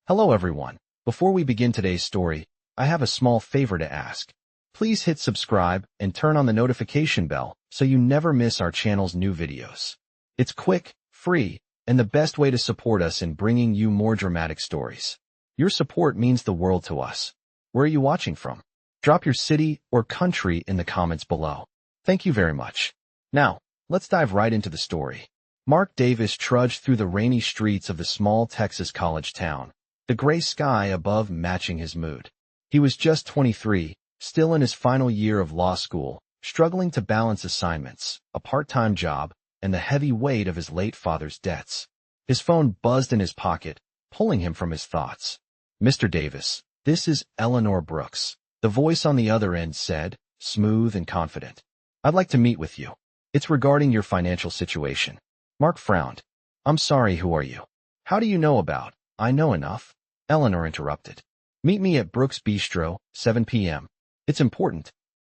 Hello everyone. Before we begin today's story, I have a small favor to ask. Please hit subscribe and turn on the notification bell so you never miss our channel's new videos. It's quick, free, and the best way to support us in bringing you more dramatic stories. Your support means the world to us. Where are you watching from? Drop your city or country in the comments below. Thank you very much. Now, let's dive right into the story. Mark Davis trudged through the rainy streets of the small Texas college town, the gray sky above matching his mood. He was just 23, still in his final year of law school, struggling to balance assignments, a part-time job, and the heavy weight of his late father's debts. His phone buzzed in his pocket, pulling him from his thoughts. "Mr. Davis, this is Eleanor Brooks," the voice on the other end said, smooth and confident. "I'd like to meet with you. It's regarding your financial situation." Mark frowned. "I'm sorry, who are you? How do you know about? I know enough." Eleanor interrupted. "Meet me at Brooks Bistro, 7 p.m. It's important."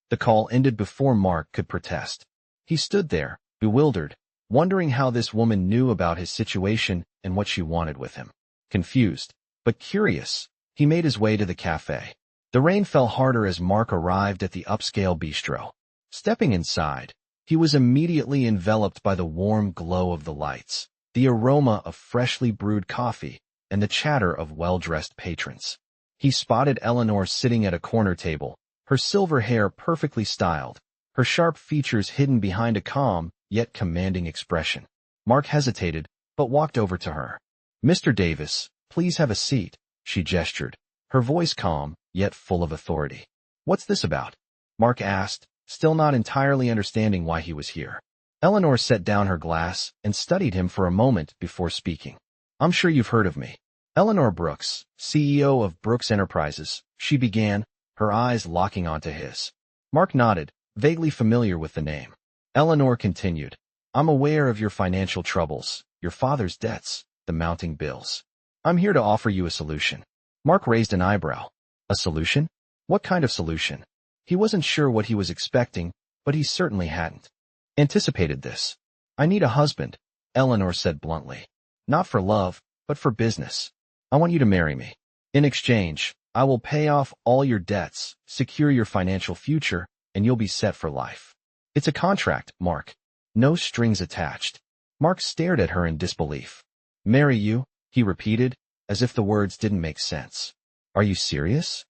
The call ended before Mark could protest. He stood there, bewildered, wondering how this woman knew about his situation and what she wanted with him. Confused, but curious, he made his way to the cafe. The rain fell harder as Mark arrived at the upscale bistro. Stepping inside, he was immediately enveloped by the warm glow of the lights, the aroma of freshly brewed coffee, and the chatter of well-dressed patrons. He spotted Eleanor sitting at a corner table, her silver hair perfectly styled, her sharp features hidden behind a calm, yet commanding expression. Mark hesitated, but walked over to her. "Mr. Davis, please have a seat," she gestured, her voice calm, yet full of authority. "What's this about?" Mark asked, still not entirely understanding why he was here. Eleanor set down her glass and studied him for a moment before speaking. "I'm sure you've heard of me. Eleanor Brooks, CEO of Brooks Enterprises," she began, her eyes locking onto his. Mark nodded, vaguely familiar with the name. Eleanor continued, "I'm aware of your financial troubles, your father's debts, the mounting bills. I'm here to offer you a solution." Mark raised an eyebrow. "A solution? What kind of solution?" He wasn't sure what he was expecting, but he certainly hadn't anticipated this. "I need a husband," Eleanor said bluntly. "Not for love, but for business. I want you to marry me. In exchange, I will pay off all your debts, secure your financial future, and you'll be set for life. It's a contract, Mark. No strings attached." Mark stared at her in disbelief. "Marry you?" he repeated, as if the words didn't make sense. "Are you serious?"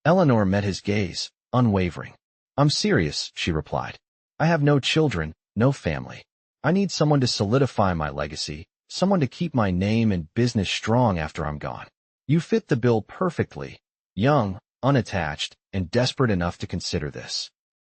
Eleanor met his gaze, unwavering. "I'm serious," she replied. "I have no children, no family. I need someone to solidify my legacy, someone to keep my name and business strong after I'm gone. You fit the bill perfectly, young, unattached, and desperate enough to consider this."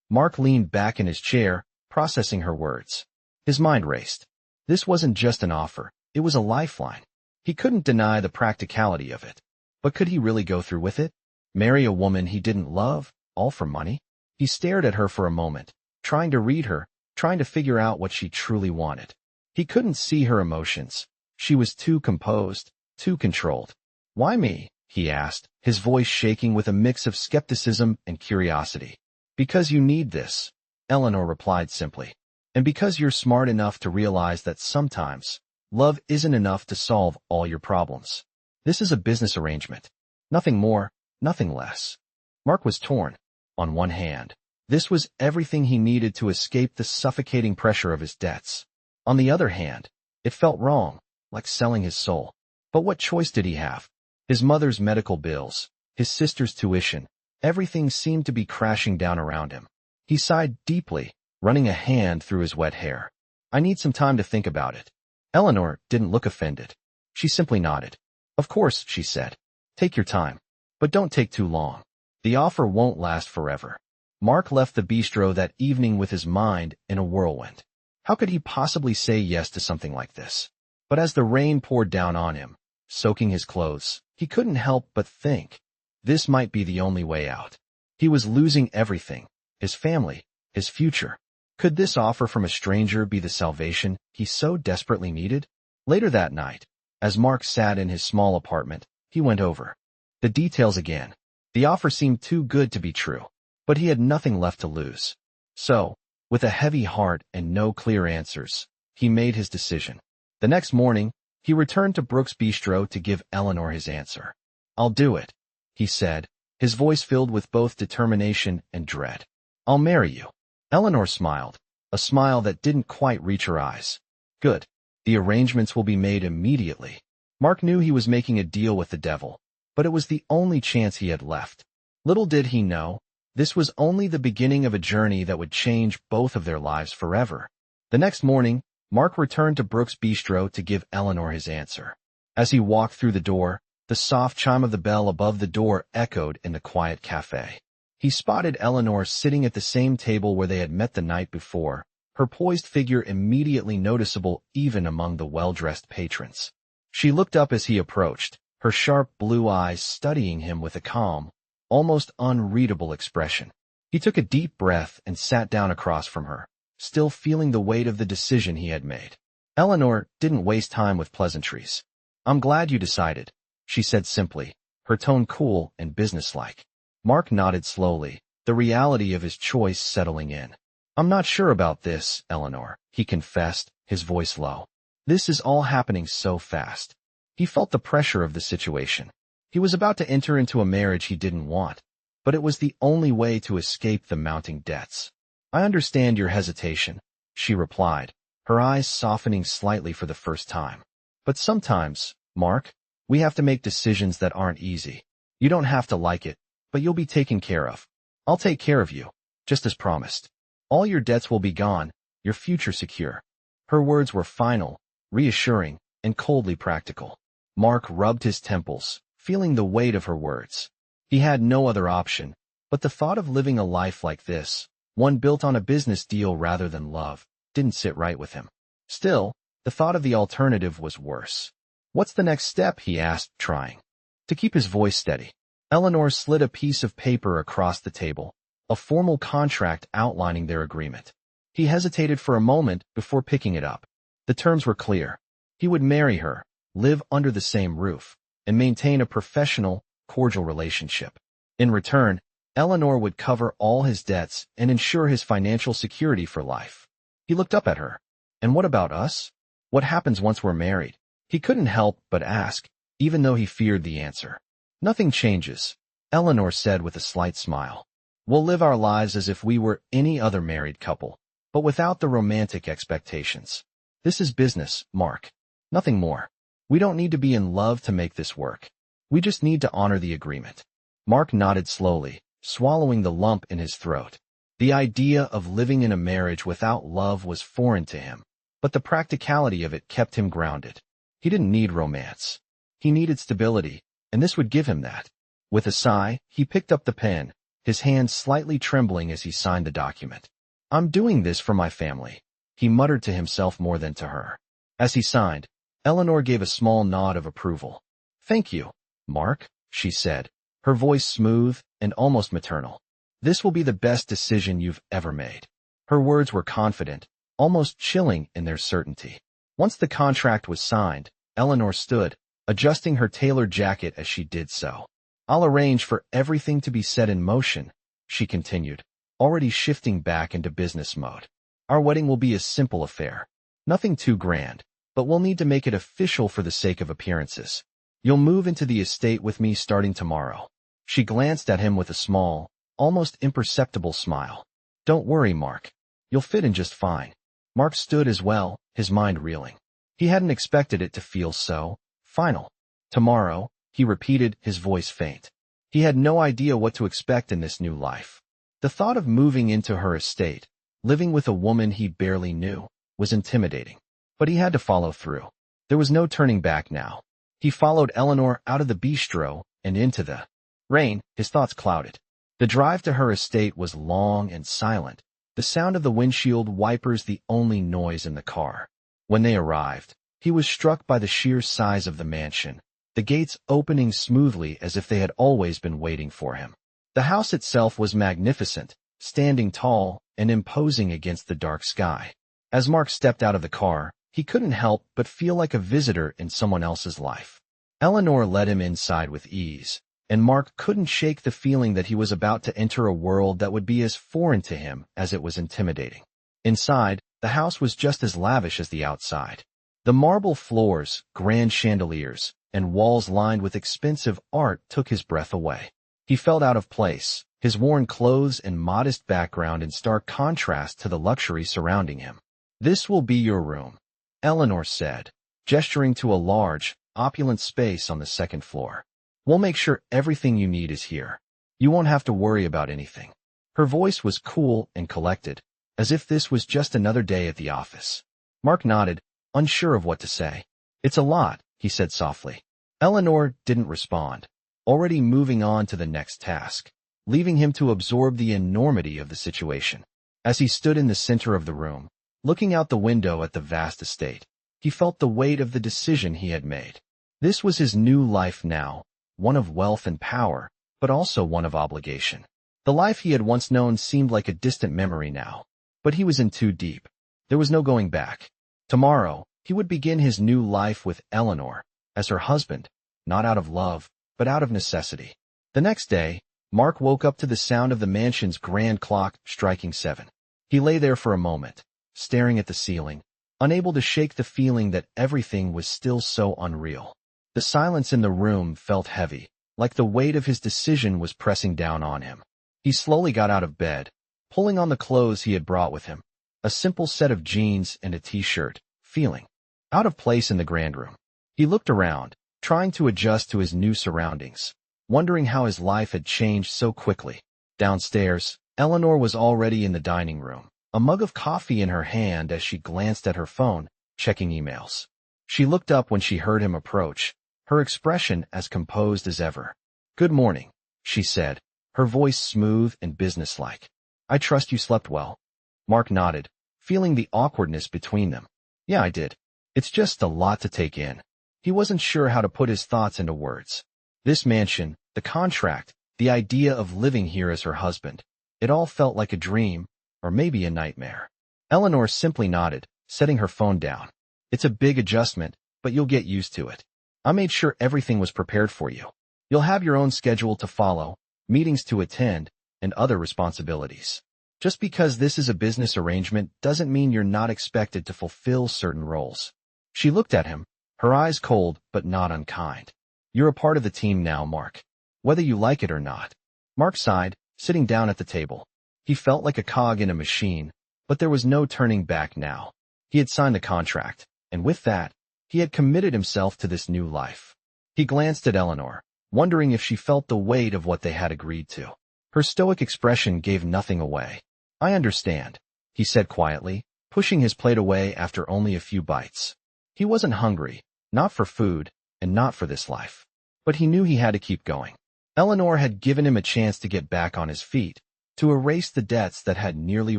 Mark leaned back in his chair, processing her words. His mind raced. This wasn't just an offer, it was a lifeline. He couldn't deny the practicality of it. But could he really go through with it? Marry a woman he didn't love, all for money? He stared at her for a moment, trying to read her, trying to figure out what she truly wanted. He couldn't see her emotions. She was too composed, too controlled. "Why me?" he asked, his voice shaking with a mix of skepticism and curiosity. "Because you need this," Eleanor replied simply. "And because you're smart enough to realize that sometimes, love isn't enough to solve all your problems. This is a business arrangement. Nothing more, nothing less." Mark was torn. On one hand, this was everything he needed to escape the suffocating pressure of his debts. On the other hand, it felt wrong, like selling his soul. But what choice did he have? His mother's medical bills, his sister's tuition, everything seemed to be crashing down around him. He sighed deeply, running a hand through his wet hair. "I need some time to think about it." Eleanor didn't look offended. She simply nodded. "Of course," she said. "Take your time. But don't take too long. The offer won't last forever." Mark left the bistro that evening with his mind in a whirlwind. How could he possibly say yes to something like this? But as the rain poured down on him, soaking his clothes, he couldn't help but think, this might be the only way out. He was losing everything, his family, his future. Could this offer from a stranger be the salvation he so desperately needed? Later that night, as Mark sat in his small apartment, he went over the details again. The offer seemed too good to be true, but he had nothing left to lose. So, with a heavy heart and no clear answers, he made his decision. The next morning, He returned to Brooks Bistro to give Eleanor his answer. "I'll do it," he said, his voice filled with both determination and dread. "I'll marry you." Eleanor smiled, a smile that didn't quite reach her eyes. "Good. The arrangements will be made immediately." Mark knew he was making a deal with the devil, but it was the only chance he had left. Little did he know, this was only the beginning of a journey that would change both of their lives forever. The next morning, Mark returned to Brooks Bistro to give Eleanor his answer. As he walked through the door, the soft chime of the bell above the door echoed in the quiet cafe. He spotted Eleanor sitting at the same table where they had met the night before, her poised figure immediately noticeable even among the well-dressed patrons. She looked up as he approached, her sharp blue eyes studying him with a calm, almost unreadable expression. He took a deep breath and sat down across from her, still feeling the weight of the decision he had made. Eleanor didn't waste time with pleasantries. "I'm glad you decided," she said simply, her tone cool and businesslike. Mark nodded slowly, the reality of his choice settling in. "I'm not sure about this, Eleanor," he confessed, his voice low. "This is all happening so fast." He felt the pressure of the situation. He was about to enter into a marriage he didn't want, but it was the only way to escape the mounting debts. "I understand your hesitation," she replied, her eyes softening slightly for the first time. "But sometimes, Mark, we have to make decisions that aren't easy. You don't have to like it, but you'll be taken care of. I'll take care of you, just as promised. All your debts will be gone, your future secure." Her words were final, reassuring, and coldly practical. Mark rubbed his temples, feeling the weight of her words. He had no other option, but the thought of living a life like this, one built on a business deal rather than love, didn't sit right with him. Still, the thought of the alternative was worse. "What's the next step?" he asked, trying to keep his voice steady. Eleanor slid a piece of paper across the table, a formal contract outlining their agreement. He hesitated for a moment before picking it up. The terms were clear. He would marry her, live under the same roof, and maintain a professional, cordial relationship. In return, Eleanor would cover all his debts and ensure his financial security for life. He looked up at her. "And what about us? What happens once we're married?" He couldn't help but ask, even though he feared the answer. "Nothing changes," Eleanor said with a slight smile. "We'll live our lives as if we were any other married couple, but without the romantic expectations. This is business, Mark. Nothing more. We don't need to be in love to make this work. We just need to honor the agreement." Mark nodded slowly, swallowing the lump in his throat. The idea of living in a marriage without love was foreign to him, but the practicality of it kept him grounded. He didn't need romance. He needed stability, and this would give him that. With a sigh, he picked up the pen, his hand slightly trembling as he signed the document. "I'm doing this for my family," he muttered to himself more than to her. As he signed, Eleanor gave a small nod of approval. "Thank you, Mark," she said, her voice smooth and almost maternal. "This will be the best decision you've ever made." Her words were confident, almost chilling in their certainty. Once the contract was signed, Eleanor stood, adjusting her tailored jacket as she did so. "I'll arrange for everything to be set in motion," she continued, already shifting back into business mode. "Our wedding will be a simple affair. Nothing too grand, but we'll need to make it official for the sake of appearances. You'll move into the estate with me starting tomorrow." She glanced at him with a small, almost imperceptible smile. "Don't worry, Mark. You'll fit in just fine." Mark stood as well, his mind reeling. He hadn't expected it to feel so final. "Tomorrow," he repeated, his voice faint. He had no idea what to expect in this new life. The thought of moving into her estate, living with a woman he barely knew, was intimidating. But he had to follow through. There was no turning back now. He followed Eleanor out of the bistro and into the rain, his thoughts clouded. The drive to her estate was long and silent, the sound of the windshield wipers the only noise in the car. When they arrived, he was struck by the sheer size of the mansion, the gates opening smoothly as if they had always been waiting for him. The house itself was magnificent, standing tall and imposing against the dark sky. As Mark stepped out of the car, he couldn't help but feel like a visitor in someone else's life. Eleanor led him inside with ease, and Mark couldn't shake the feeling that he was about to enter a world that would be as foreign to him as it was intimidating. Inside, the house was just as lavish as the outside. The marble floors, grand chandeliers, and walls lined with expensive art took his breath away. He felt out of place, his worn clothes and modest background in stark contrast to the luxury surrounding him. "This will be your room," Eleanor said, gesturing to a large, opulent space on the second floor. "We'll make sure everything you need is here. You won't have to worry about anything." Her voice was cool and collected, as if this was just another day at the office. Mark nodded, unsure of what to say. "It's a lot," he said softly. Eleanor didn't respond, already moving on to the next task, leaving him to absorb the enormity of the situation. As he stood in the center of the room, looking out the window at the vast estate, he felt the weight of the decision he had made. This was his new life now, one of wealth and power, but also one of obligation. The life he had once known seemed like a distant memory now, but he was in too deep. There was no going back. Tomorrow, he would begin his new life with Eleanor, as her husband, not out of love, but out of necessity. The next day, Mark woke up to the sound of the mansion's grand clock striking 7. He lay there for a moment, staring at the ceiling, unable to shake the feeling that everything was still so unreal. The silence in the room felt heavy, like the weight of his decision was pressing down on him. He slowly got out of bed, pulling on the clothes he had brought with him, a simple set of jeans and a t-shirt, feeling out of place in the grand room. He looked around, trying to adjust to his new surroundings, wondering how his life had changed so quickly. Downstairs, Eleanor was already in the dining room, a mug of coffee in her hand as she glanced at her phone, checking emails. She looked up when she heard him approach, her expression as composed as ever. "Good morning," she said, her voice smooth and businesslike. "I trust you slept well." Mark nodded, feeling the awkwardness between them. "Yeah, I did. It's just a lot to take in." He wasn't sure how to put his thoughts into words. This mansion, the contract, the idea of living here as her husband, it all felt like a dream, or maybe a nightmare. Eleanor simply nodded, setting her phone down. "It's a big adjustment, but you'll get used to it. I made sure everything was prepared for you. You'll have your own schedule to follow, meetings to attend, and other responsibilities. Just because this is a business arrangement doesn't mean you're not expected to fulfill certain roles." She looked at him, her eyes cold but not unkind. "You're a part of the team now, Mark. Whether you like it or not." Mark sighed, sitting down at the table. He felt like a cog in a machine, but there was no turning back now. He had signed the contract, and with that, he had committed himself to this new life. He glanced at Eleanor, wondering if she felt the weight of what they had agreed to. Her stoic expression gave nothing away. "I understand," he said quietly, pushing his plate away after only a few bites. He wasn't hungry, not for food, and not for this life. But he knew he had to keep going. Eleanor had given him a chance to get back on his feet, to erase the debts that had nearly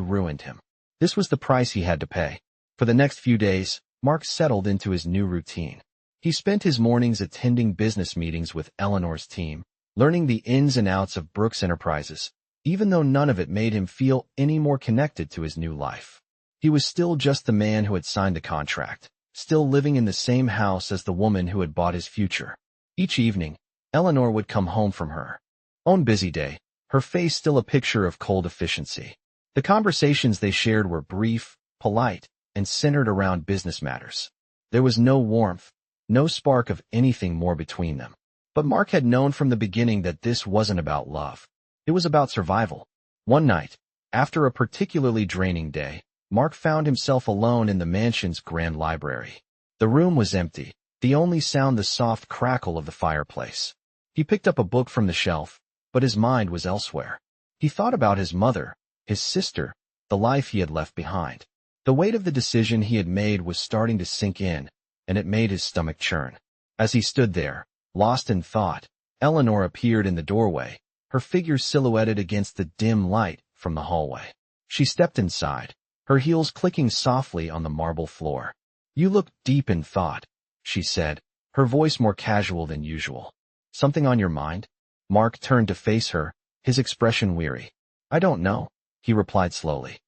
ruined him. This was the price he had to pay. For the next few days, Mark settled into his new routine. He spent his mornings attending business meetings with Eleanor's team, learning the ins and outs of Brooks Enterprises, even though none of it made him feel any more connected to his new life. He was still just the man who had signed the contract, still living in the same house as the woman who had bought his future. Each evening, Eleanor would come home from her own busy day, her face still a picture of cold efficiency. The conversations they shared were brief, polite, and centered around business matters. There was no warmth, no spark of anything more between them. But Mark had known from the beginning that this wasn't about love. It was about survival. One night, after a particularly draining day, Mark found himself alone in the mansion's grand library. The room was empty, the only sound the soft crackle of the fireplace. He picked up a book from the shelf, but his mind was elsewhere. He thought about his mother, his sister, the life he had left behind. The weight of the decision he had made was starting to sink in, and it made his stomach churn. As he stood there, lost in thought, Eleanor appeared in the doorway, her figure silhouetted against the dim light from the hallway. She stepped inside, her heels clicking softly on the marble floor. "You look deep in thought," she said, her voice more casual than usual. "Something on your mind?" Mark turned to face her, his expression weary. "I don't know," he replied slowly.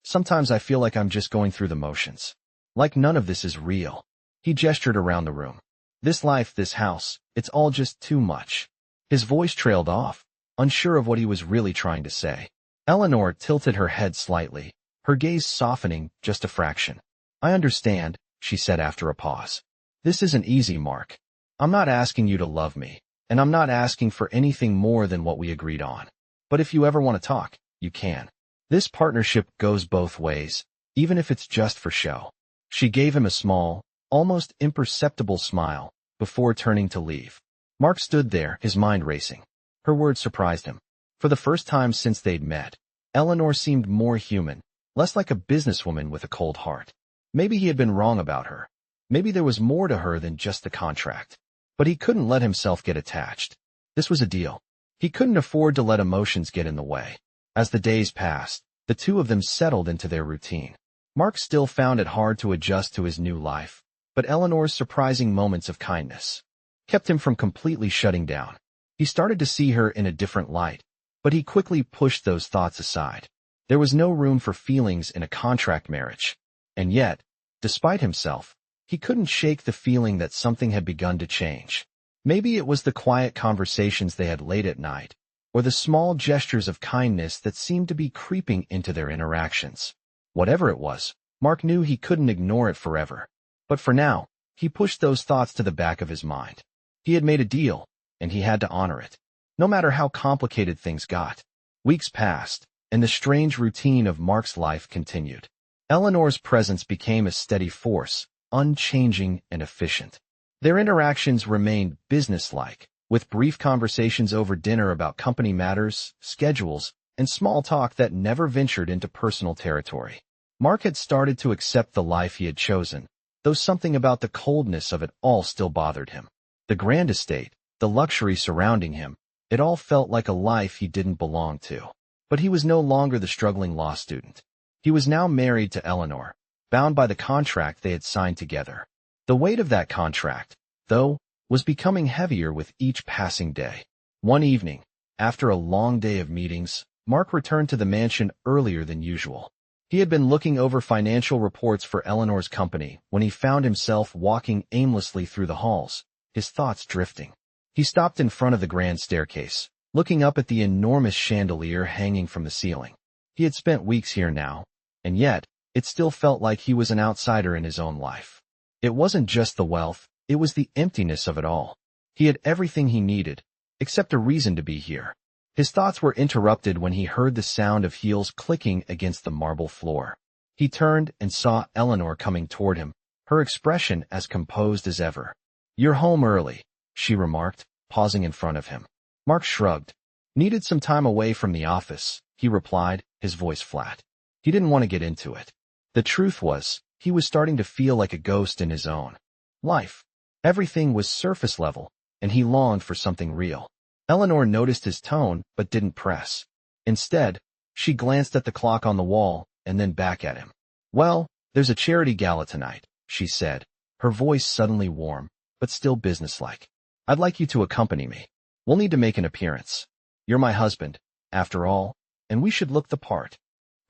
Sometimes I feel like I'm just going through the motions. Like none of this is real." He gestured around the room. "This life, this house, it's all just too much." His voice trailed off, unsure of what he was really trying to say. Eleanor tilted her head slightly, her gaze softening just a fraction. "I understand," she said after a pause. This isn't easy, Mark. I'm not asking you to love me, and I'm not asking for anything more than what we agreed on. But if you ever want to talk, you can. This partnership goes both ways, even if it's just for show. She gave him a small, almost imperceptible smile before turning to leave. Mark stood there, his mind racing. Her words surprised him. For the first time since they'd met, Eleanor seemed more human, less like a businesswoman with a cold heart. Maybe he had been wrong about her. Maybe there was more to her than just the contract. But he couldn't let himself get attached. This was a deal. He couldn't afford to let emotions get in the way. As the days passed, the two of them settled into their routine. Mark still found it hard to adjust to his new life, but Eleanor's surprising moments of kindness kept him from completely shutting down. He started to see her in a different light, but he quickly pushed those thoughts aside. There was no room for feelings in a contract marriage. And yet, despite himself, he couldn't shake the feeling that something had begun to change. Maybe it was the quiet conversations they had late at night, or the small gestures of kindness that seemed to be creeping into their interactions. Whatever it was, Mark knew he couldn't ignore it forever. But for now, he pushed those thoughts to the back of his mind. He had made a deal, and he had to honor it, no matter how complicated things got. Weeks passed, and the strange routine of Mark's life continued. Eleanor's presence became a steady force, unchanging and efficient. Their interactions remained businesslike, with brief conversations over dinner about company matters, schedules, and small talk that never ventured into personal territory. Mark had started to accept the life he had chosen, though something about the coldness of it all still bothered him. The grand estate, the luxury surrounding him, it all felt like a life he didn't belong to. But he was no longer the struggling law student. He was now married to Eleanor, bound by the contract they had signed together. The weight of that contract, though, was becoming heavier with each passing day. One evening, after a long day of meetings, Mark returned to the mansion earlier than usual. He had been looking over financial reports for Eleanor's company when he found himself walking aimlessly through the halls, his thoughts drifting. He stopped in front of the grand staircase, looking up at the enormous chandelier hanging from the ceiling. He had spent weeks here now, and yet, it still felt like he was an outsider in his own life. It wasn't just the wealth, it was the emptiness of it all. He had everything he needed, except a reason to be here. His thoughts were interrupted when he heard the sound of heels clicking against the marble floor. He turned and saw Eleanor coming toward him, her expression as composed as ever. "You're home early," she remarked, pausing in front of him. Mark shrugged. "Needed some time away from the office," he replied, his voice flat. He didn't want to get into it. The truth was, he was starting to feel like a ghost in his own life. Everything was surface level, and he longed for something real. Eleanor noticed his tone, but didn't press. Instead, she glanced at the clock on the wall, and then back at him. "Well, there's a charity gala tonight," she said, her voice suddenly warm, but still businesslike. "I'd like you to accompany me. We'll need to make an appearance. You're my husband, after all, and we should look the part."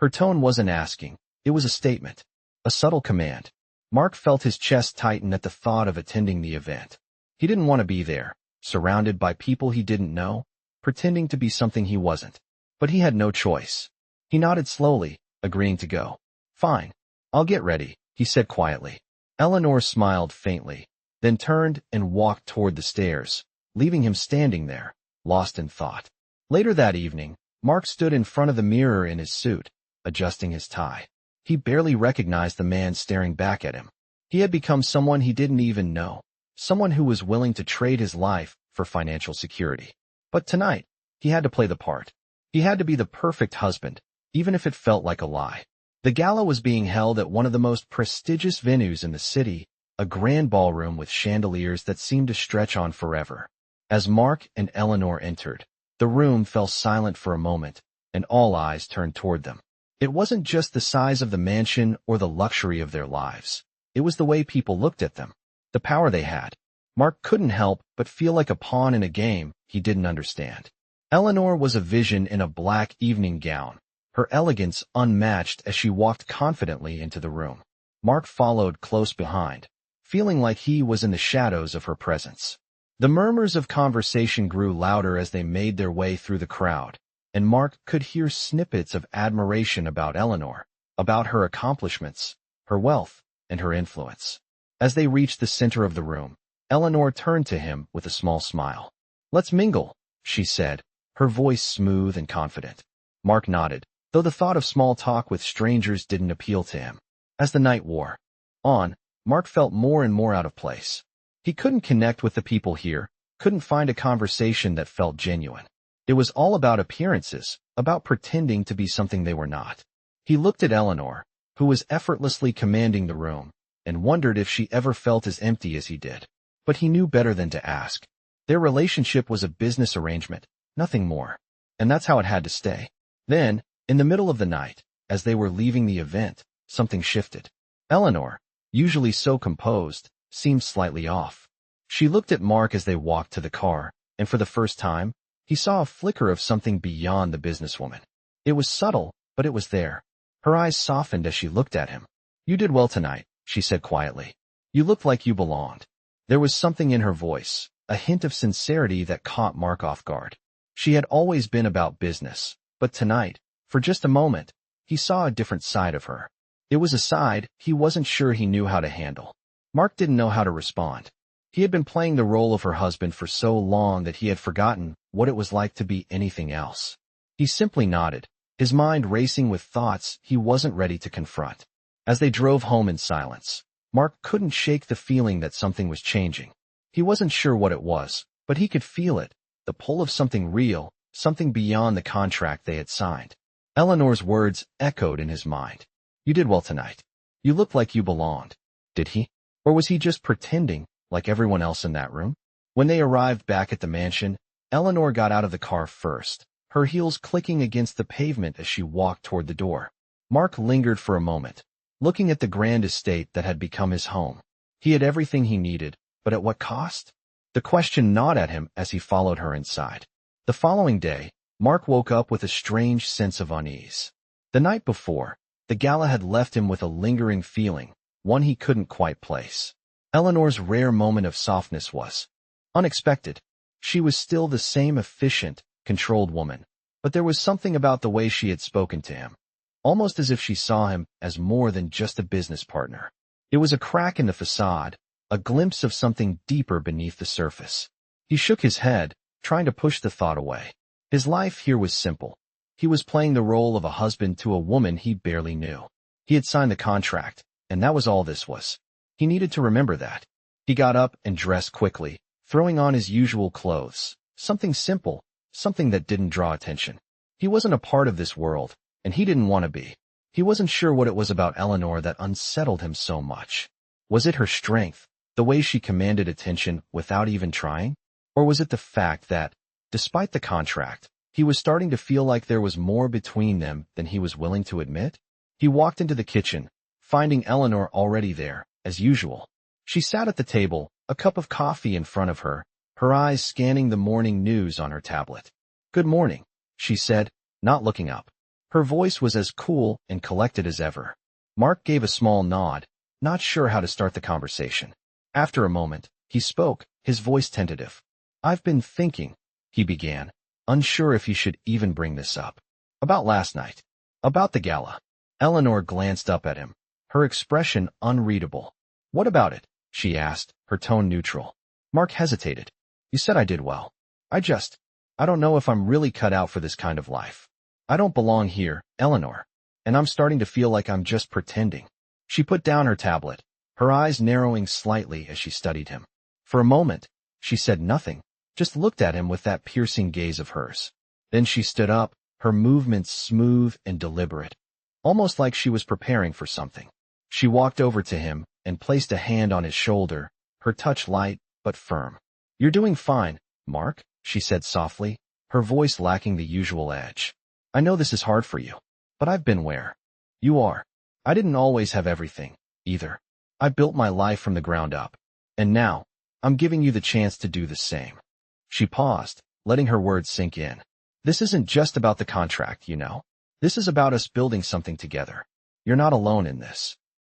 Her tone wasn't asking, it was a statement, a subtle command. Mark felt his chest tighten at the thought of attending the event. He didn't want to be there, surrounded by people he didn't know, pretending to be something he wasn't. But he had no choice. He nodded slowly, agreeing to go. "Fine. I'll get ready," he said quietly. Eleanor smiled faintly, then turned and walked toward the stairs, leaving him standing there, lost in thought. Later that evening, Mark stood in front of the mirror in his suit, adjusting his tie. He barely recognized the man staring back at him. He had become someone he didn't even know, someone who was willing to trade his life for financial security. But tonight, he had to play the part. He had to be the perfect husband, even if it felt like a lie. The gala was being held at one of the most prestigious venues in the city, a grand ballroom with chandeliers that seemed to stretch on forever. As Mark and Eleanor entered, the room fell silent for a moment, and all eyes turned toward them. It wasn't just the size of the mansion or the luxury of their lives. It was the way people looked at them, the power they had. Mark couldn't help but feel like a pawn in a game he didn't understand. Eleanor was a vision in a black evening gown, her elegance unmatched as she walked confidently into the room. Mark followed close behind, feeling like he was in the shadows of her presence. The murmurs of conversation grew louder as they made their way through the crowd, and Mark could hear snippets of admiration about Eleanor, about her accomplishments, her wealth, and her influence. As they reached the center of the room, Eleanor turned to him with a small smile. "Let's mingle," she said, her voice smooth and confident. Mark nodded, though the thought of small talk with strangers didn't appeal to him. As the night wore on, Mark felt more and more out of place. He couldn't connect with the people here, couldn't find a conversation that felt genuine. It was all about appearances, about pretending to be something they were not. He looked at Eleanor, who was effortlessly commanding the room, and wondered if she ever felt as empty as he did. But he knew better than to ask. Their relationship was a business arrangement, nothing more. And that's how it had to stay. Then, in the middle of the night, as they were leaving the event, something shifted. Eleanor, usually so composed, seemed slightly off. She looked at Mark as they walked to the car, and for the first time, he saw a flicker of something beyond the businesswoman. It was subtle, but it was there. Her eyes softened as she looked at him. "You did well tonight," she said quietly. "You looked like you belonged." There was something in her voice, a hint of sincerity that caught Mark off guard. She had always been about business, but tonight, for just a moment, he saw a different side of her. It was a side he wasn't sure he knew how to handle. Mark didn't know how to respond. He had been playing the role of her husband for so long that he had forgotten what it was like to be anything else. He simply nodded, his mind racing with thoughts he wasn't ready to confront. As they drove home in silence, Mark couldn't shake the feeling that something was changing. He wasn't sure what it was, but he could feel it, the pull of something real, something beyond the contract they had signed. Eleanor's words echoed in his mind. "You did well tonight. You looked like you belonged." Did he? Or was he just pretending, like everyone else in that room? When they arrived back at the mansion, Eleanor got out of the car first, her heels clicking against the pavement as she walked toward the door. Mark lingered for a moment, looking at the grand estate that had become his home. He had everything he needed, but at what cost? The question gnawed at him as he followed her inside. The following day, Mark woke up with a strange sense of unease. The night before, the gala had left him with a lingering feeling, one he couldn't quite place. Eleanor's rare moment of softness was unexpected. She was still the same efficient, controlled woman, but there was something about the way she had spoken to him, almost as if she saw him as more than just a business partner. It was a crack in the facade, a glimpse of something deeper beneath the surface. He shook his head, trying to push the thought away. His life here was simple. He was playing the role of a husband to a woman he barely knew. He had signed the contract, and that was all this was. He needed to remember that. He got up and dressed quickly, throwing on his usual clothes, something simple, something that didn't draw attention. He wasn't a part of this world, and he didn't want to be. He wasn't sure what it was about Eleanor that unsettled him so much. Was it her strength, the way she commanded attention without even trying? Or was it the fact that, despite the contract, he was starting to feel like there was more between them than he was willing to admit? He walked into the kitchen, finding Eleanor already there, as usual. She sat at the table, a cup of coffee in front of her, her eyes scanning the morning news on her tablet. "Good morning," she said, not looking up. Her voice was as cool and collected as ever. Mark gave a small nod, not sure how to start the conversation. After a moment, he spoke, his voice tentative. "I've been thinking," he began, unsure if he should even bring this up. "About last night. About the gala." Eleanor glanced up at him, her expression unreadable. "What about it?" she asked, her tone neutral. Mark hesitated. "You said I did well. I don't know if I'm really cut out for this kind of life. I don't belong here, Eleanor. And I'm starting to feel like I'm just pretending." She put down her tablet, her eyes narrowing slightly as she studied him. For a moment, she said nothing, just looked at him with that piercing gaze of hers. Then she stood up, her movements smooth and deliberate, almost like she was preparing for something. She walked over to him and placed a hand on his shoulder, her touch light but firm. "You're doing fine, Mark," she said softly, her voice lacking the usual edge. "I know this is hard for you, but I've been where you are. I didn't always have everything, either. I built my life from the ground up. And now, I'm giving you the chance to do the same." She paused, letting her words sink in. "This isn't just about the contract, you know. This is about us building something together. You're not alone in this."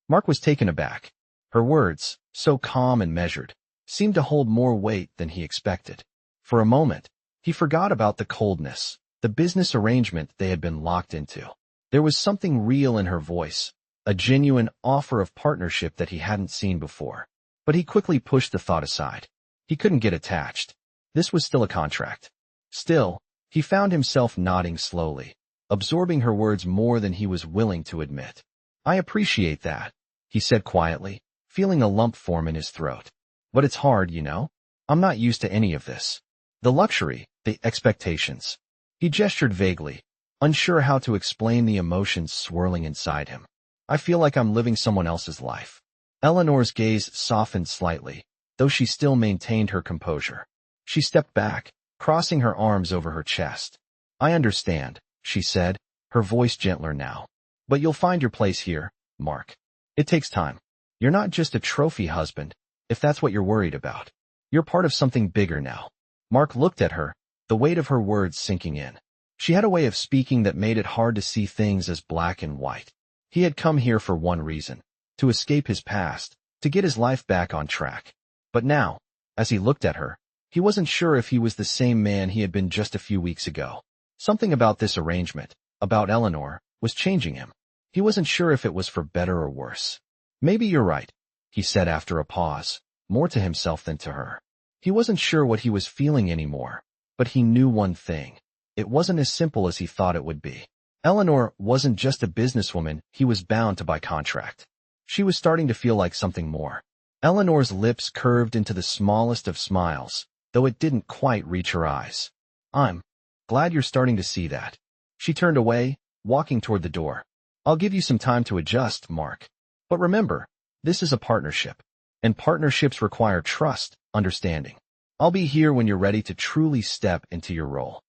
Mark was taken aback. Her words, so calm and measured, seemed to hold more weight than he expected. For a moment, he forgot about the coldness, the business arrangement they had been locked into. There was something real in her voice, a genuine offer of partnership that he hadn't seen before. But he quickly pushed the thought aside. He couldn't get attached. This was still a contract. Still, he found himself nodding slowly, absorbing her words more than he was willing to admit. "I appreciate that," he said quietly, feeling a lump form in his throat. "But it's hard, you know? I'm not used to any of this. The luxury, the expectations." He gestured vaguely, unsure how to explain the emotions swirling inside him. "I feel like I'm living someone else's life." Eleanor's gaze softened slightly, though she still maintained her composure. She stepped back, crossing her arms over her chest. "I understand," she said, her voice gentler now. "But you'll find your place here, Mark. It takes time. You're not just a trophy husband, if that's what you're worried about. You're part of something bigger now." Mark looked at her, the weight of her words sinking in. She had a way of speaking that made it hard to see things as black and white. He had come here for one reason: to escape his past, to get his life back on track. But now, as he looked at her, he wasn't sure if he was the same man he had been just a few weeks ago. Something about this arrangement, about Eleanor, was changing him. He wasn't sure if it was for better or worse. "Maybe you're right," he said after a pause, more to himself than to her. He wasn't sure what he was feeling anymore, but he knew one thing. It wasn't as simple as he thought it would be. Eleanor wasn't just a businesswoman he was bound to by contract. She was starting to feel like something more. Eleanor's lips curved into the smallest of smiles, though it didn't quite reach her eyes. "I'm glad you're starting to see that." She turned away, walking toward the door. "I'll give you some time to adjust, Mark. But remember, this is a partnership, and partnerships require trust, understanding. I'll be here when you're ready to truly step into your role."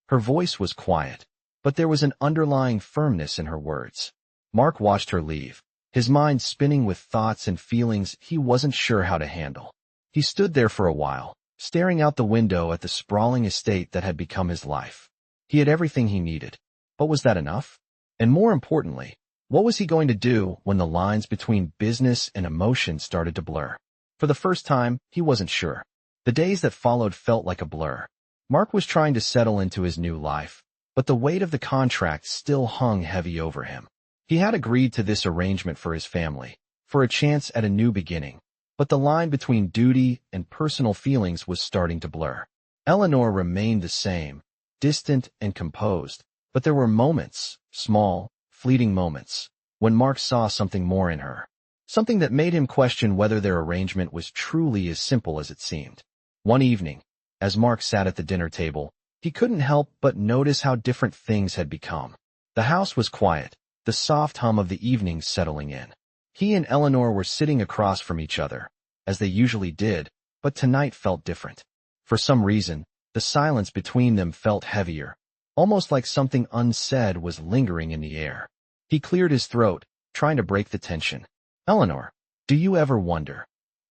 Her voice was quiet, but there was an underlying firmness in her words. Mark watched her leave, his mind spinning with thoughts and feelings he wasn't sure how to handle. He stood there for a while, staring out the window at the sprawling estate that had become his life. He had everything he needed, but was that enough? And more importantly, what was he going to do when the lines between business and emotion started to blur? For the first time, he wasn't sure. The days that followed felt like a blur. Mark was trying to settle into his new life, but the weight of the contract still hung heavy over him. He had agreed to this arrangement for his family, for a chance at a new beginning, but the line between duty and personal feelings was starting to blur. Eleanor remained the same, distant and composed, but there were moments, small, fleeting moments, when Mark saw something more in her. Something that made him question whether their arrangement was truly as simple as it seemed. One evening, as Mark sat at the dinner table, he couldn't help but notice how different things had become. The house was quiet, the soft hum of the evening settling in. He and Eleanor were sitting across from each other, as they usually did, but tonight felt different. For some reason, the silence between them felt heavier, almost like something unsaid was lingering in the air. He cleared his throat, trying to break the tension. "Eleanor, do you ever wonder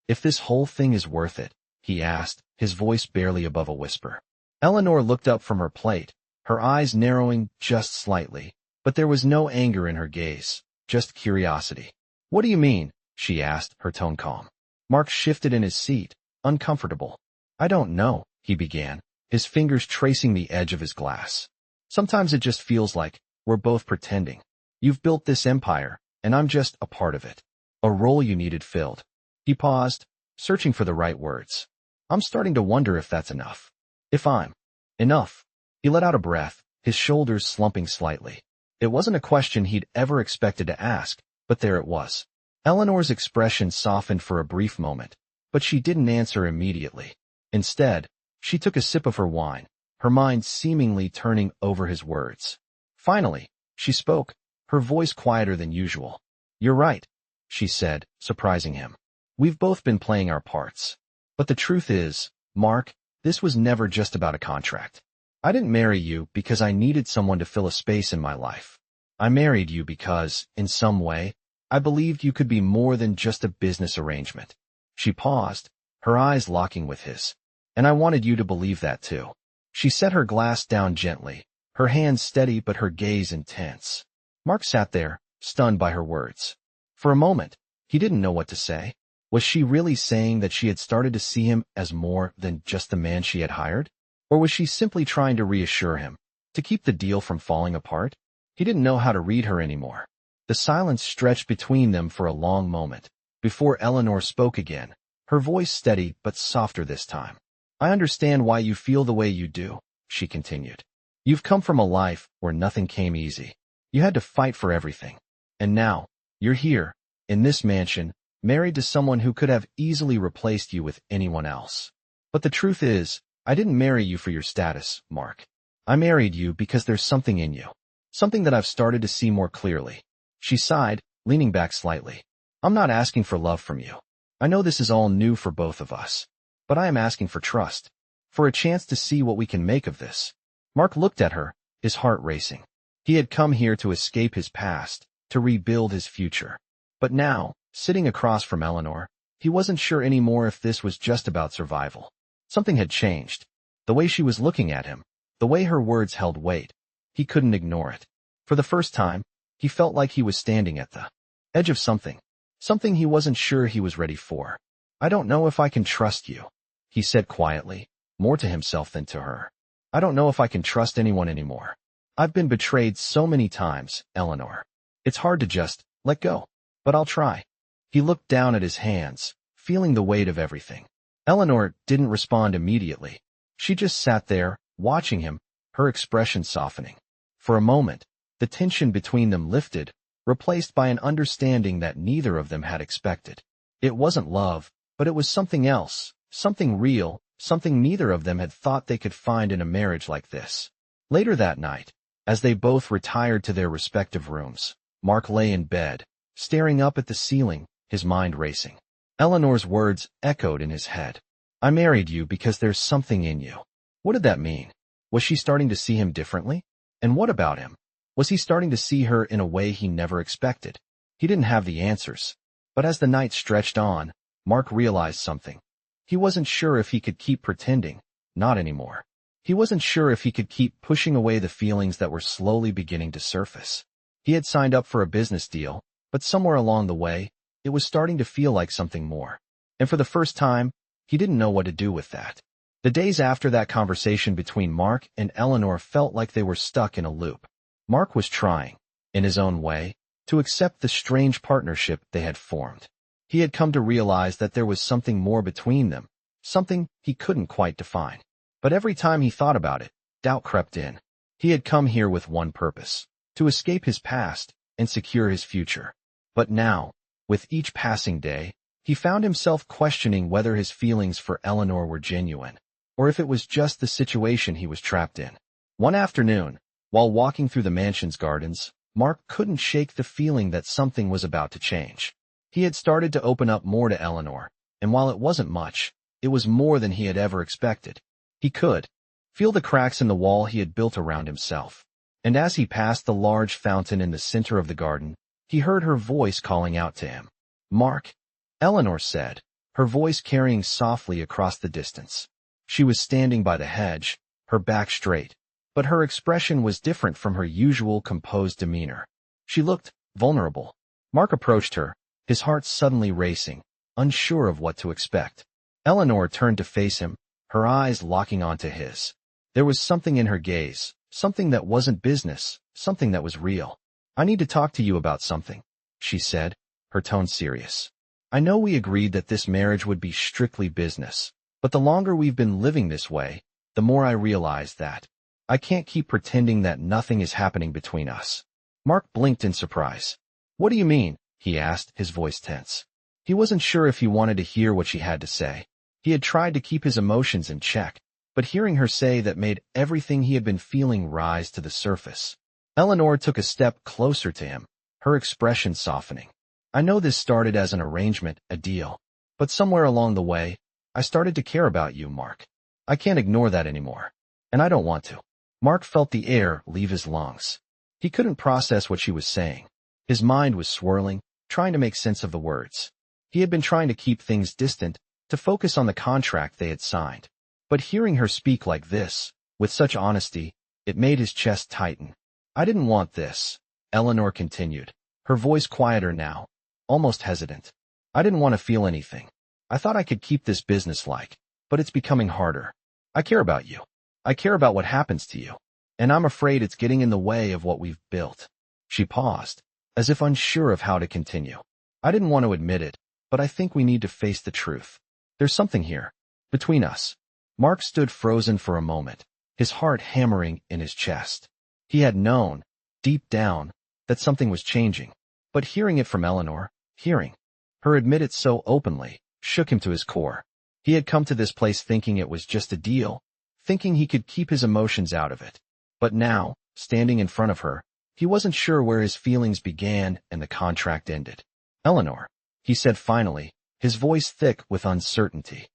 if this whole thing is worth it?" he asked, his voice barely above a whisper. Eleanor looked up from her plate, her eyes narrowing just slightly, but there was no anger in her gaze, just curiosity. "What do you mean?" she asked, her tone calm. Mark shifted in his seat, uncomfortable. "I don't know," he began, his fingers tracing the edge of his glass. "Sometimes it just feels like we're both pretending. You've built this empire, and I'm just a part of it. A role you needed filled." He paused, searching for the right words. "I'm starting to wonder if that's enough. If I'm enough." He let out a breath, his shoulders slumping slightly. It wasn't a question he'd ever expected to ask, but there it was. Eleanor's expression softened for a brief moment, but she didn't answer immediately. Instead, she took a sip of her wine, her mind seemingly turning over his words. Finally, she spoke, her voice quieter than usual. "You're right," she said, surprising him. "We've both been playing our parts. But the truth is, Mark, this was never just about a contract. I didn't marry you because I needed someone to fill a space in my life. I married you because, in some way, I believed you could be more than just a business arrangement." She paused, her eyes locking with his. "And I wanted you to believe that too." She set her glass down gently, her hands steady but her gaze intense. Mark sat there, stunned by her words. For a moment, he didn't know what to say. Was she really saying that she had started to see him as more than just the man she had hired? Or was she simply trying to reassure him, to keep the deal from falling apart? He didn't know how to read her anymore. The silence stretched between them for a long moment. Before Eleanor spoke again, her voice steady but softer this time. I understand why you feel the way you do, she continued. You've come from a life where nothing came easy. You had to fight for everything. And now, you're here, in this mansion, married to someone who could have easily replaced you with anyone else. But the truth is, I didn't marry you for your status, Mark. I married you because there's something in you. Something that I've started to see more clearly. She sighed, leaning back slightly. I'm not asking for love from you. I know this is all new for both of us. But I am asking for trust. For a chance to see what we can make of this. Mark looked at her, his heart racing. He had come here to escape his past, to rebuild his future. But now, sitting across from Eleanor, he wasn't sure anymore if this was just about survival. Something had changed. The way she was looking at him, the way her words held weight. He couldn't ignore it. For the first time, he felt like he was standing at the edge of something. Something he wasn't sure he was ready for. I don't know if I can trust you, he said quietly, more to himself than to her. I don't know if I can trust anyone anymore. I've been betrayed so many times, Eleanor. It's hard to just let go. But I'll try. He looked down at his hands, feeling the weight of everything. Eleanor didn't respond immediately. She just sat there, watching him, her expression softening. For a moment, the tension between them lifted, replaced by an understanding that neither of them had expected. It wasn't love, but it was something else, something real, something neither of them had thought they could find in a marriage like this. Later that night, as they both retired to their respective rooms, Mark lay in bed, staring up at the ceiling, his mind racing. Eleanor's words echoed in his head. I married you because there's something in you. What did that mean? Was she starting to see him differently? And what about him? Was he starting to see her in a way he never expected? He didn't have the answers. But as the night stretched on, Mark realized something. He wasn't sure if he could keep pretending. Not anymore. He wasn't sure if he could keep pushing away the feelings that were slowly beginning to surface. He had signed up for a business deal, but somewhere along the way, it was starting to feel like something more. And for the first time, he didn't know what to do with that. The days after that conversation between Mark and Eleanor felt like they were stuck in a loop. Mark was trying, in his own way, to accept the strange partnership they had formed. He had come to realize that there was something more between them, something he couldn't quite define. But every time he thought about it, doubt crept in. He had come here with one purpose, to escape his past and secure his future. But now, with each passing day, he found himself questioning whether his feelings for Eleanor were genuine, or if it was just the situation he was trapped in. One afternoon, while walking through the mansion's gardens, Mark couldn't shake the feeling that something was about to change. He had started to open up more to Eleanor, and while it wasn't much, it was more than he had ever expected. He could feel the cracks in the wall he had built around himself. And as he passed the large fountain in the center of the garden, he heard her voice calling out to him. Mark, Eleanor said, her voice carrying softly across the distance. She was standing by the hedge, her back straight, but her expression was different from her usual composed demeanor. She looked vulnerable. Mark approached her, his heart suddenly racing, unsure of what to expect. Eleanor turned to face him, her eyes locking onto his. There was something in her gaze, something that wasn't business, something that was real. I need to talk to you about something, she said, her tone serious. I know we agreed that this marriage would be strictly business, but the longer we've been living this way, the more I realize that I can't keep pretending that nothing is happening between us. Mark blinked in surprise. What do you mean? He asked, his voice tense. He wasn't sure if he wanted to hear what she had to say. He had tried to keep his emotions in check, but hearing her say that made everything he had been feeling rise to the surface. Eleanor took a step closer to him, her expression softening. I know this started as an arrangement, a deal, but somewhere along the way, I started to care about you, Mark. I can't ignore that anymore, and I don't want to. Mark felt the air leave his lungs. He couldn't process what she was saying. His mind was swirling, trying to make sense of the words. He had been trying to keep things distant, to focus on the contract they had signed. But hearing her speak like this, with such honesty, it made his chest tighten. I didn't want this, Eleanor continued, her voice quieter now, almost hesitant. I didn't want to feel anything. I thought I could keep this business-like, but it's becoming harder. I care about you. I care about what happens to you. And I'm afraid it's getting in the way of what we've built. She paused, as if unsure of how to continue. I didn't want to admit it, but I think we need to face the truth. There's something here. Between us. Mark stood frozen for a moment, his heart hammering in his chest. He had known, deep down, that something was changing. But hearing it from Eleanor, hearing her admit it so openly, shook him to his core. He had come to this place thinking it was just a deal, thinking he could keep his emotions out of it. But now, standing in front of her, he wasn't sure where his feelings began and the contract ended. Eleanor, he said finally, his voice thick with uncertainty.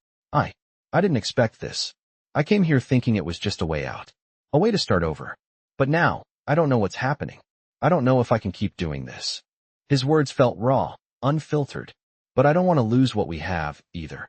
I didn't expect this. I came here thinking it was just a way out. A way to start over. But now, I don't know what's happening. I don't know if I can keep doing this. His words felt raw, unfiltered. But I don't want to lose what we have, either.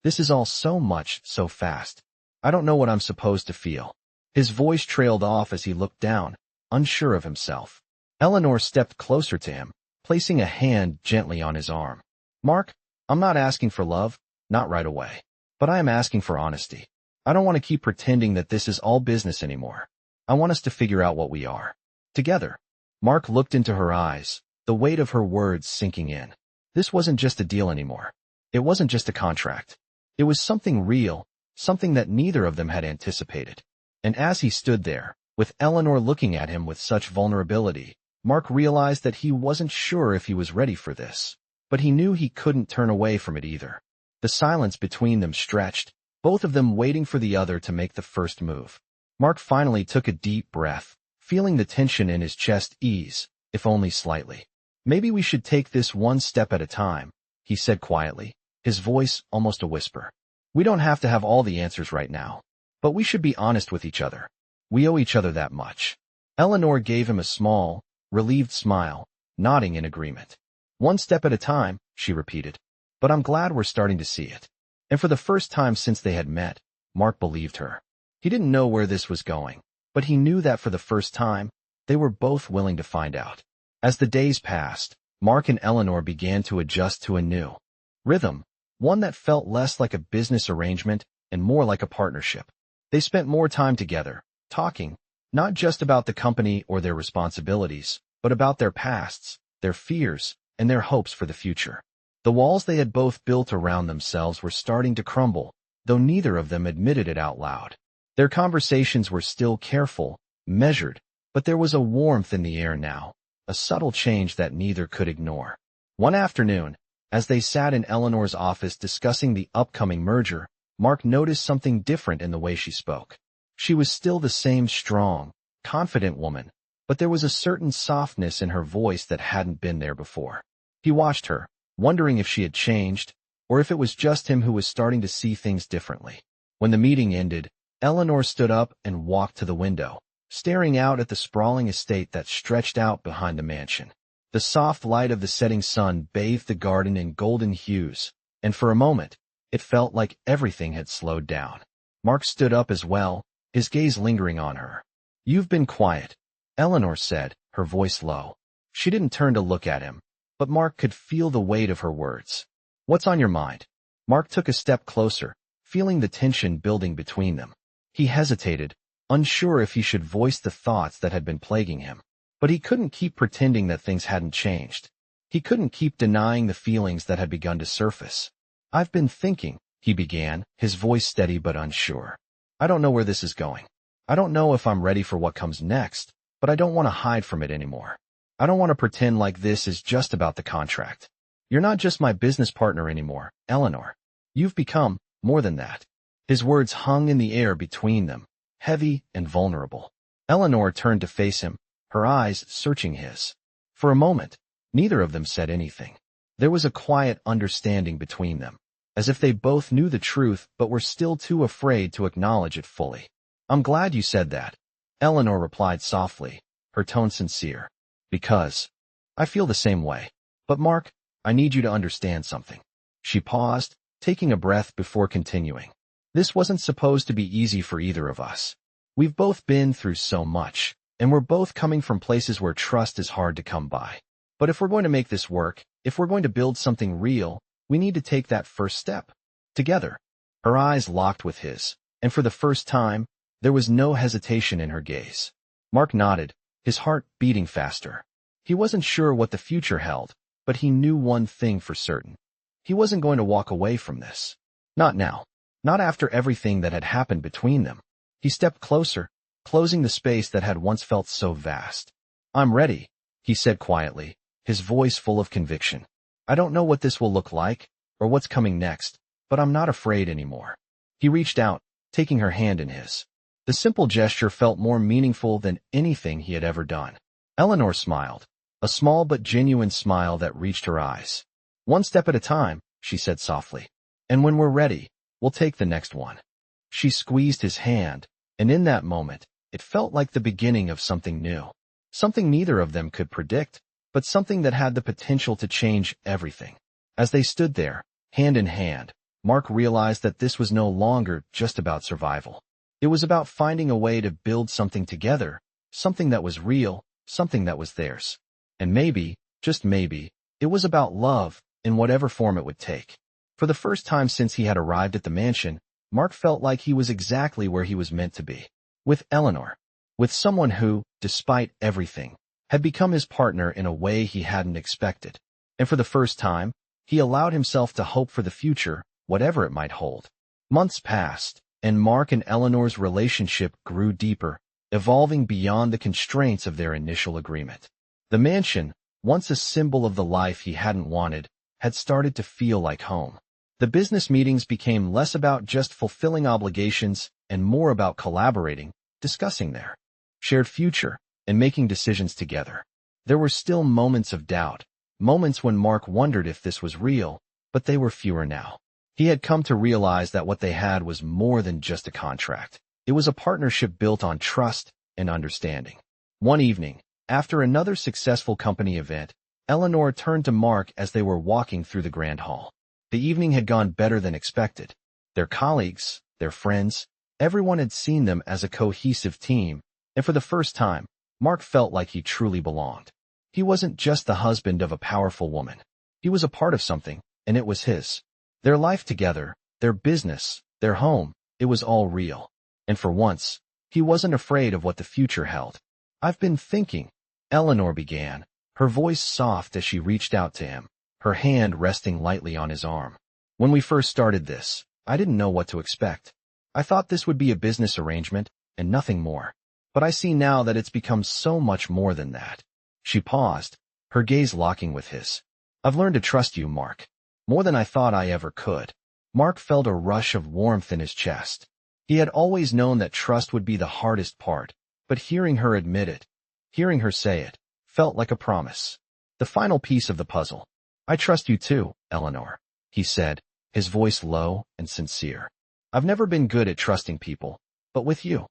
This is all so much, so fast. I don't know what I'm supposed to feel. His voice trailed off as he looked down, unsure of himself. Eleanor stepped closer to him, placing a hand gently on his arm. Mark, I'm not asking for love, not right away. But I am asking for honesty. I don't want to keep pretending that this is all business anymore. I want us to figure out what we are. Together. Mark looked into her eyes, the weight of her words sinking in. This wasn't just a deal anymore. It wasn't just a contract. It was something real, something that neither of them had anticipated. And as he stood there, with Eleanor looking at him with such vulnerability, Mark realized that he wasn't sure if he was ready for this. But he knew he couldn't turn away from it either. The silence between them stretched, both of them waiting for the other to make the first move. Mark finally took a deep breath, feeling the tension in his chest ease, if only slightly. Maybe we should take this one step at a time, he said quietly, his voice almost a whisper. We don't have to have all the answers right now. But we should be honest with each other. We owe each other that much. Eleanor gave him a small, relieved smile, nodding in agreement. One step at a time, she repeated. But I'm glad we're starting to see it. And for the first time since they had met, Mark believed her. He didn't know where this was going, but he knew that for the first time, they were both willing to find out. As the days passed, Mark and Eleanor began to adjust to a new rhythm, one that felt less like a business arrangement and more like a partnership. They spent more time together, talking, not just about the company or their responsibilities, but about their pasts, their fears, and their hopes for the future. The walls they had both built around themselves were starting to crumble, though neither of them admitted it out loud. Their conversations were still careful, measured, but there was a warmth in the air now, a subtle change that neither could ignore. One afternoon, as they sat in Eleanor's office discussing the upcoming merger, Mark noticed something different in the way she spoke. She was still the same strong, confident woman, but there was a certain softness in her voice that hadn't been there before. He watched her, wondering if she had changed, or if it was just him who was starting to see things differently. When the meeting ended, Eleanor stood up and walked to the window, staring out at the sprawling estate that stretched out behind the mansion. The soft light of the setting sun bathed the garden in golden hues, and for a moment, it felt like everything had slowed down. Mark stood up as well, his gaze lingering on her. You've been quiet, Eleanor said, her voice low. She didn't turn to look at him, but Mark could feel the weight of her words. What's on your mind? Mark took a step closer, feeling the tension building between them. He hesitated, unsure if he should voice the thoughts that had been plaguing him. But he couldn't keep pretending that things hadn't changed. He couldn't keep denying the feelings that had begun to surface. I've been thinking, he began, his voice steady but unsure. I don't know where this is going. I don't know if I'm ready for what comes next, but I don't want to hide from it anymore. I don't want to pretend like this is just about the contract. You're not just my business partner anymore, Eleanor. You've become more than that. His words hung in the air between them, heavy and vulnerable. Eleanor turned to face him, her eyes searching his. For a moment, neither of them said anything. There was a quiet understanding between them, as if they both knew the truth but were still too afraid to acknowledge it fully. I'm glad you said that, Eleanor replied softly, her tone sincere. Because I feel the same way. But Mark, I need you to understand something. She paused, taking a breath before continuing. This wasn't supposed to be easy for either of us. We've both been through so much, and we're both coming from places where trust is hard to come by. But if we're going to make this work, if we're going to build something real, we need to take that first step. Together. Her eyes locked with his, and for the first time, there was no hesitation in her gaze. Mark nodded, his heart beating faster. He wasn't sure what the future held, but he knew one thing for certain. He wasn't going to walk away from this. Not now. Not after everything that had happened between them. He stepped closer, closing the space that had once felt so vast. "I'm ready," he said quietly, his voice full of conviction. "I don't know what this will look like, or what's coming next, but I'm not afraid anymore." He reached out, taking her hand in his. The simple gesture felt more meaningful than anything he had ever done. Eleanor smiled, a small but genuine smile that reached her eyes. "One step at a time," she said softly. "And when we're ready, we'll take the next one." She squeezed his hand, and in that moment, it felt like the beginning of something new. Something neither of them could predict, but something that had the potential to change everything. As they stood there, hand in hand, Mark realized that this was no longer just about survival. It was about finding a way to build something together, something that was real, something that was theirs. And maybe, just maybe, it was about love, in whatever form it would take. For the first time since he had arrived at the mansion, Mark felt like he was exactly where he was meant to be. With Eleanor. With someone who, despite everything, had become his partner in a way he hadn't expected. And for the first time, he allowed himself to hope for the future, whatever it might hold. Months passed, and Mark and Eleanor's relationship grew deeper, evolving beyond the constraints of their initial agreement. The mansion, once a symbol of the life he hadn't wanted, had started to feel like home. The business meetings became less about just fulfilling obligations and more about collaborating, discussing their shared future, and making decisions together. There were still moments of doubt, moments when Mark wondered if this was real, but they were fewer now. He had come to realize that what they had was more than just a contract. It was a partnership built on trust and understanding. One evening, after another successful company event, Eleanor turned to Mark as they were walking through the grand hall. The evening had gone better than expected. Their colleagues, their friends, everyone had seen them as a cohesive team, and for the first time, Mark felt like he truly belonged. He wasn't just the husband of a powerful woman. He was a part of something, and it was his. Their life together, their business, their home, it was all real. And for once, he wasn't afraid of what the future held. "I've been thinking," Eleanor began, her voice soft as she reached out to him, her hand resting lightly on his arm. "When we first started this, I didn't know what to expect. I thought this would be a business arrangement, and nothing more. But I see now that it's become so much more than that." She paused, her gaze locking with his. "I've learned to trust you, Mark. More than I thought I ever could." Mark felt a rush of warmth in his chest. He had always known that trust would be the hardest part, but hearing her admit it, hearing her say it, felt like a promise. The final piece of the puzzle. "I trust you too, Eleanor," he said, his voice low and sincere. "I've never been good at trusting people, but with you,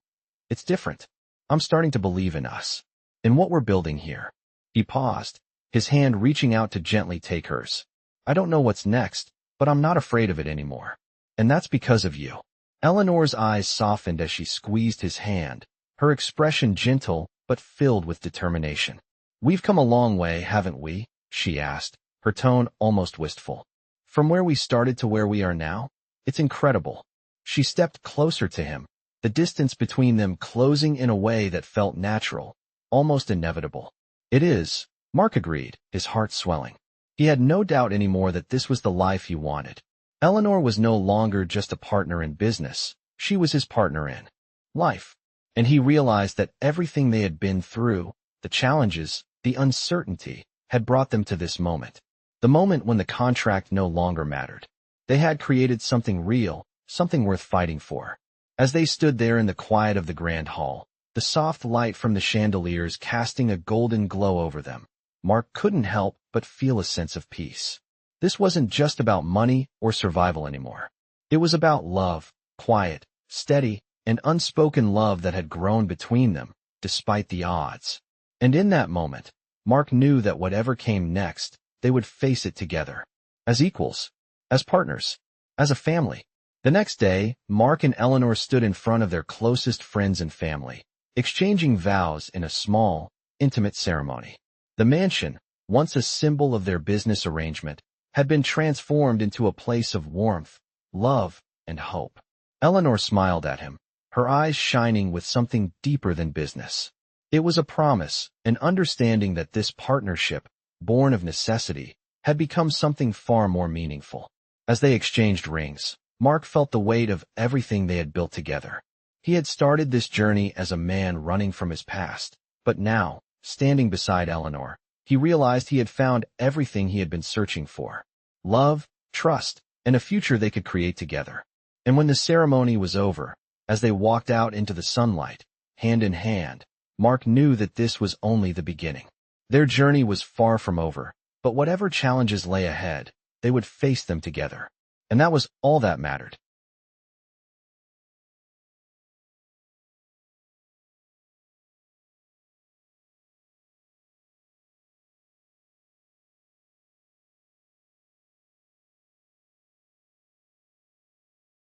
it's different. I'm starting to believe in us, in what we're building here." He paused, his hand reaching out to gently take hers. "I don't know what's next, but I'm not afraid of it anymore. And that's because of you." Eleanor's eyes softened as she squeezed his hand, her expression gentle but filled with determination. "We've come a long way, haven't we?" she asked, her tone almost wistful. "From where we started to where we are now? It's incredible." She stepped closer to him, the distance between them closing in a way that felt natural, almost inevitable. "It is," Mark agreed, his heart swelling. He had no doubt anymore that this was the life he wanted. Eleanor was no longer just a partner in business, she was his partner in life. And he realized that everything they had been through, the challenges, the uncertainty, had brought them to this moment. The moment when the contract no longer mattered. They had created something real, something worth fighting for. As they stood there in the quiet of the grand hall, the soft light from the chandeliers casting a golden glow over them, Mark couldn't help but feel a sense of peace. This wasn't just about money or survival anymore. It was about love, quiet, steady, and unspoken love that had grown between them, despite the odds. And in that moment, Mark knew that whatever came next, they would face it together. As equals, as partners, as a family. The next day, Mark and Eleanor stood in front of their closest friends and family, exchanging vows in a small, intimate ceremony. The mansion, once a symbol of their business arrangement, had been transformed into a place of warmth, love, and hope. Eleanor smiled at him, her eyes shining with something deeper than business. It was a promise, an understanding that this partnership, born of necessity, had become something far more meaningful. As they exchanged rings, Mark felt the weight of everything they had built together. He had started this journey as a man running from his past, but now, standing beside Eleanor, he realized he had found everything he had been searching for: love, trust, and a future they could create together. And when the ceremony was over, as they walked out into the sunlight, hand in hand, Mark knew that this was only the beginning. Their journey was far from over, but whatever challenges lay ahead, they would face them together. And that was all that mattered.